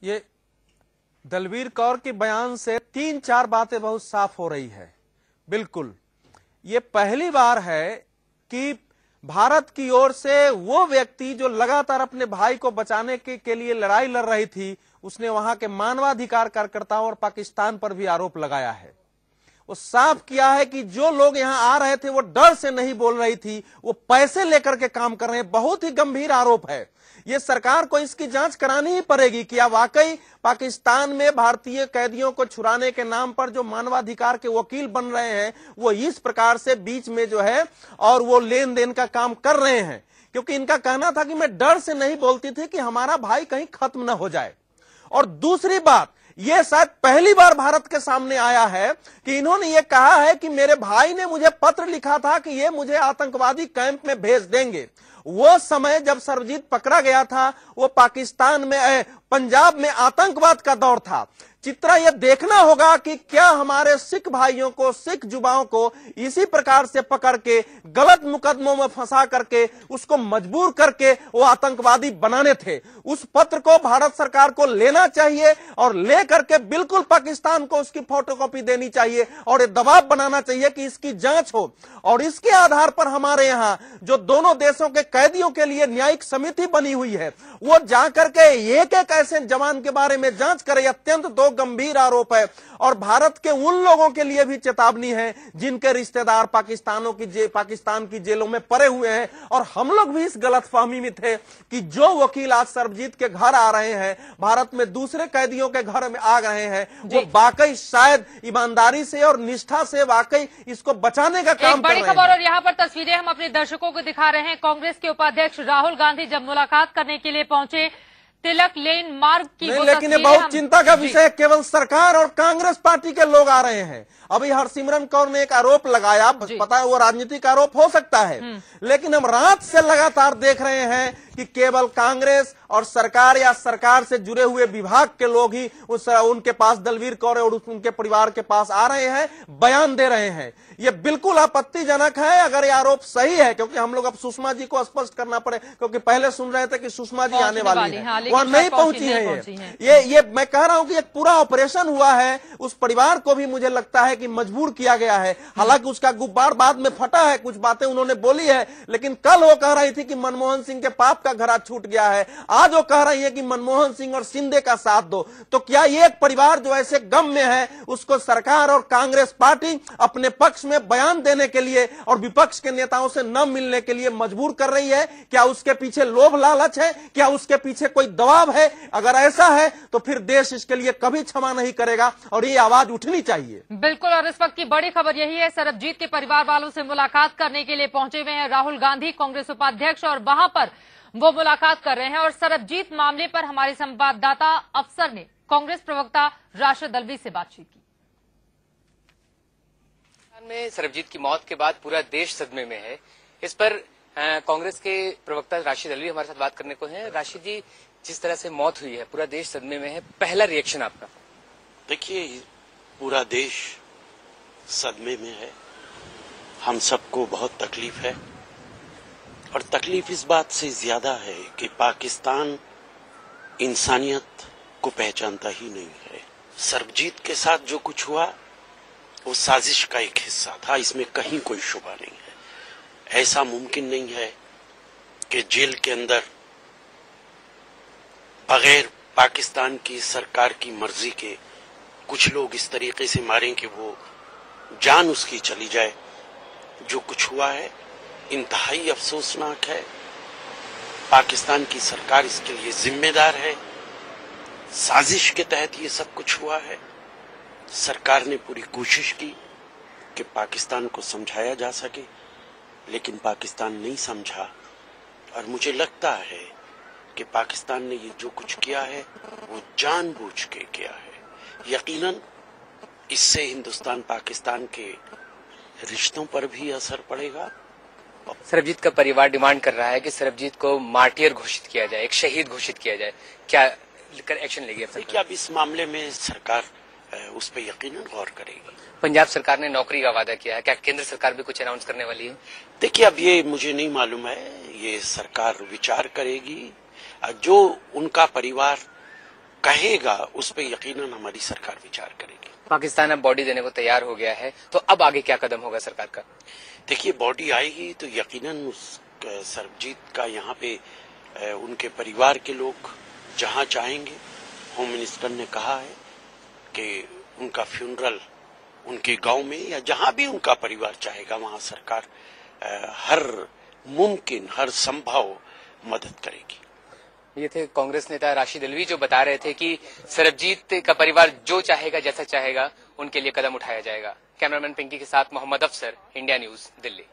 ये दलवीर कौर के बयान से 3-4 बातें बहुत साफ हो रही है। बिल्कुल ये पहली बार है कि भारत की ओर से वो व्यक्ति जो लगातार अपने भाई को बचाने के लिए लड़ाई लड़ रही थी, उसने वहां के मानवाधिकार कार्यकर्ताओं और पाकिस्तान पर भी आरोप लगाया है। वो साफ किया है कि जो लोग यहां आ रहे थे वो डर से नहीं बोल रही थी, वो पैसे लेकर के काम कर रहे हैं। बहुत ही गंभीर आरोप है। ये सरकार को इसकी जांच करानी ही पड़ेगी कि वाकई पाकिस्तान में भारतीय कैदियों को छुड़ाने के नाम पर जो मानवाधिकार के वकील बन रहे हैं वो इस प्रकार से बीच में जो है और वो लेन देन का काम कर रहे हैं। क्योंकि इनका कहना था कि मैं डर से नहीं बोलती थी कि हमारा भाई कहीं खत्म ना हो जाए। और दूसरी बात, यह शायद पहली बार भारत के सामने आया है कि इन्होंने यह कहा है कि मेरे भाई ने मुझे पत्र लिखा था कि ये मुझे आतंकवादी कैंप में भेज देंगे। वो समय जब सर्वजीत पकड़ा गया था वो पाकिस्तान में पंजाब में आतंकवाद का दौर था। चित्रा यह देखना होगा कि क्या हमारे सिख भाइयों को, सिख युवाओं को इसी प्रकार से पकड़ के गलत मुकदमों में फंसा करके उसको मजबूर करके वो आतंकवादी बनाने थे। उस पत्र को भारत सरकार को लेना चाहिए और ले करके बिल्कुल पाकिस्तान को उसकी फोटोकॉपी देनी चाहिए और ये दबाव बनाना चाहिए कि इसकी जांच हो। और इसके आधार पर हमारे यहां जो दोनों देशों के कैदियों के लिए न्यायिक समिति बनी हुई है वो जाकर के एक एक ऐसे जवान के बारे में जांच करे। अत्यंत दो गंभीर आरोप है और भारत के उन लोगों के लिए भी चेतावनी है जिनके रिश्तेदार पाकिस्तान की जेलों में पड़े हुए हैं। और हम लोग भी इस गलतफहमी में थे कि जो वकील आज सर्वजीत के घर आ रहे हैं, भारत में दूसरे कैदियों के घर में आ रहे हैं, वो वाकई शायद ईमानदारी से और निष्ठा से वाकई इसको बचाने का काम कर रहे हैं। खबर और यहाँ पर तस्वीरें हम अपने दर्शकों को दिखा रहे हैं। कांग्रेस के उपाध्यक्ष राहुल गांधी जब मुलाकात करने के लिए पहुंचे तिलक लेन मार्ग की नहीं, लेकिन ये बहुत चिंता का विषय, केवल सरकार और कांग्रेस पार्टी के लोग आ रहे हैं। अभी हरसिमरत कौर ने एक आरोप लगाया, पता है वो राजनीतिक आरोप हो सकता है, लेकिन हम रात से लगातार देख रहे हैं कि केवल कांग्रेस और सरकार या सरकार से जुड़े हुए विभाग के लोग ही उनके पास दलवीर कौर और उनके परिवार के पास आ रहे हैं, बयान दे रहे हैं। ये बिल्कुल आपत्तिजनक है अगर ये आरोप सही है, क्योंकि हम लोग अब सुषमा जी को स्पष्ट करना पड़े, क्योंकि पहले सुन रहे थे कि सुषमा जी आने वाली है, वहां नहीं पहुंची है। ये मैं कह रहा हूं कि एक पूरा ऑपरेशन हुआ है। उस परिवार को भी मुझे लगता है कि मजबूर किया गया है। हालांकि उसका गुब्बार बाद में फटा है, कुछ बातें उन्होंने बोली है, लेकिन कल वो कह रही थी कि मनमोहन सिंह के पाप का घड़ा छूट गया है। आज वो कह रही है कि मनमोहन सिंह और शिंदे का साथ दो। तो क्या ये एक परिवार जो ऐसे गम में है उसको सरकार और कांग्रेस पार्टी अपने पक्ष में बयान देने के लिए और विपक्ष के नेताओं से न मिलने के लिए मजबूर कर रही है? क्या उसके पीछे लोभ लालच है? क्या उसके पीछे कोई दबाव है? अगर ऐसा है तो फिर देश इसके लिए कभी क्षमा नहीं करेगा और ये आवाज उठनी चाहिए। बिल्कुल, और इस वक्त की बड़ी खबर यही है, सरबजीत के परिवार वालों से मुलाकात करने के लिए पहुंचे हुए हैं राहुल गांधी, कांग्रेस उपाध्यक्ष, और वहां पर वो मुलाकात कर रहे हैं। और सरबजीत मामले पर हमारे संवाददाता अफसर ने कांग्रेस प्रवक्ता राशिद अल्वी से बातचीत की। में सरबजीत की मौत के बाद पूरा देश सदमे में है। इस पर कांग्रेस के प्रवक्ता राशिद अल्वी हमारे साथ बात करने को हैं। राशिद जी, जिस तरह से मौत हुई है, पूरा देश सदमे में है, पहला रिएक्शन आपका? देखिए, पूरा देश सदमे में है। हम सबको बहुत तकलीफ है और तकलीफ इस बात से ज्यादा है कि पाकिस्तान इंसानियत को पहचानता ही नहीं है। सरबजीत के साथ जो कुछ हुआ वो साजिश का एक हिस्सा था, इसमें कहीं कोई शुबा नहीं है। ऐसा मुमकिन नहीं है कि जेल के अंदर बगैर पाकिस्तान की सरकार की मर्जी के कुछ लोग इस तरीके से मारें कि वो जान उसकी चली जाए। जो कुछ हुआ है इंतहाई अफसोसनाक है। पाकिस्तान की सरकार इसके लिए जिम्मेदार है। साजिश के तहत ये सब कुछ हुआ है। सरकार ने पूरी कोशिश की कि पाकिस्तान को समझाया जा सके, लेकिन पाकिस्तान नहीं समझा। और मुझे लगता है कि पाकिस्तान ने ये जो कुछ किया है वो जानबूझ के किया है। यकीनन इससे हिंदुस्तान पाकिस्तान के रिश्तों पर भी असर पड़ेगा। सरबजीत का परिवार डिमांड कर रहा है कि सरबजीत को मार्टियर घोषित किया जाए, एक शहीद घोषित किया जाए। क्या एक्शन लेगी अब सरकार? अब इस मामले में सरकार उस पर यकीनन गौर करेगी। पंजाब सरकार ने नौकरी का वादा किया है, क्या केंद्र सरकार भी कुछ अनाउंस करने वाली है? देखिए, अब ये मुझे नहीं मालूम है, ये सरकार विचार करेगी। जो उनका परिवार कहेगा उस पर यकीनन हमारी सरकार विचार करेगी। पाकिस्तान अब बॉडी देने को तैयार हो गया है, तो अब आगे क्या कदम होगा सरकार का? देखिए, बॉडी आएगी तो यकीनन उस सरबजीत का यहाँ पे उनके परिवार के लोग जहाँ चाहेंगे, होम मिनिस्टर ने कहा है कि उनका फ्यूनरल उनके गांव में या जहां भी उनका परिवार चाहेगा वहां सरकार हर मुमकिन हर संभव मदद करेगी। ये थे कांग्रेस नेता राशिद अल्वी जो बता रहे थे कि सरबजीत का परिवार जो चाहेगा, जैसा चाहेगा, उनके लिए कदम उठाया जाएगा। कैमरामैन पिंकी के साथ मोहम्मद अफसर, इंडिया न्यूज, दिल्ली।